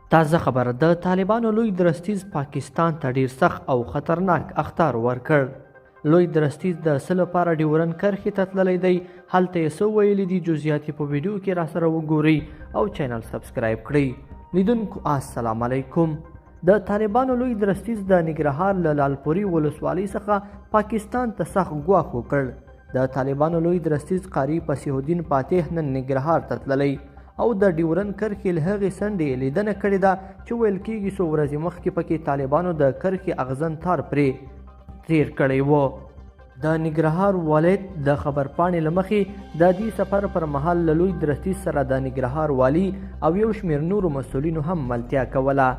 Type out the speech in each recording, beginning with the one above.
تازه خبر د طالبانو لوی درستیز پاکستان ته ډیر سخت او خطرناک اخطار ورکړ. لوی درستیز د څه لپاره ډیورن کرښې ته تللی دی، هلته یې څه ویلي دي، جزئیات په ویډیو کې راسره وګورئ او چینل سبسکرایب کړئ. لیدونکو السلام علیکم. د طالبانو لوی درستیز د ننګرهار له لالپورې ولسوالۍ څخه پاکستان ته سخت ګواښ وکړ. د طالبانو لوی درستیز قاري فصیح الدین فاتح نن ننګرهار ته تللی او د ډیورن کرښې له هغې څنډې لیدنه کړې ده چې ویل کېږي څو ورځې مخکې پکې طالبانو د کرښې اغزن تار پرې تیر کړی و. د ننګرهار ولایت د خبرپاڼې له مخې د دې سفر پر مهال له لوی درستیز سره د ننګرهار والي او یو شمېر نورو مسؤلینو هم ملتیا کوله.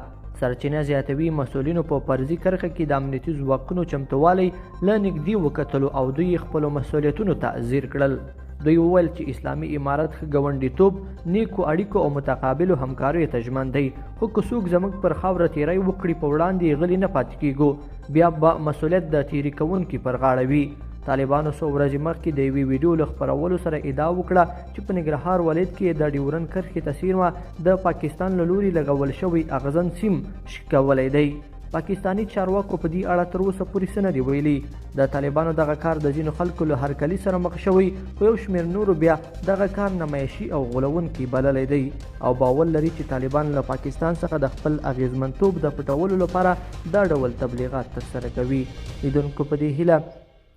سرچینه زیاتوي مسؤلینو په فرضي کرښه کې د امنیتي ځواکونو چمتووالی له نږدې وکتلو او دوی خپلو مسؤلیتونو ته ځیر کړل. دوی وویل چې اسلامي امارت ښه ګاونډیتوب، نیکو اړیکو او متقابلو همکاریو ته ژمن دی، خو که څوک زموږ پر خاوره تیری وکړي په وړاندې غلي نه پاتې کیږو، بیا به مسؤلیت د تیري کوونکي پر غاړه وي. طالبانو څو ورځې مخکې د یوې ویډیو له خپرولو سره ادعا وکړه چې په ننګرهار ولایت کې د ډیورن کرښې ته څیرمه د پاکستان له لوري لګول شوی اغزن سیم شکولی دی. پاکستانی چارواکو په دې اړه تر اوسه پورې څه نه دي ویلي. د طالبانو دغه کار د ځینو خلکو له هرکلي سره مخ شوی، خو یو شمېر نورو بیا دغه کار نمایشي او غولونکی بللی دی او باور لري چې طالبان له پاکستان څخه د خپل اغیزمنتوب د پټولو لپاره دا ډول تبلیغات ترسره کوي. لیدونکو په دې هیله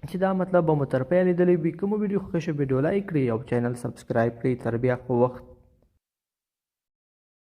چې دا مطلب به مو تر پایه لیدلی وي. که مو ویډیو خوښه شوه ویډیو لایک کړئ او چینل سبسکرایب کړئ. تر بیا خو وخت.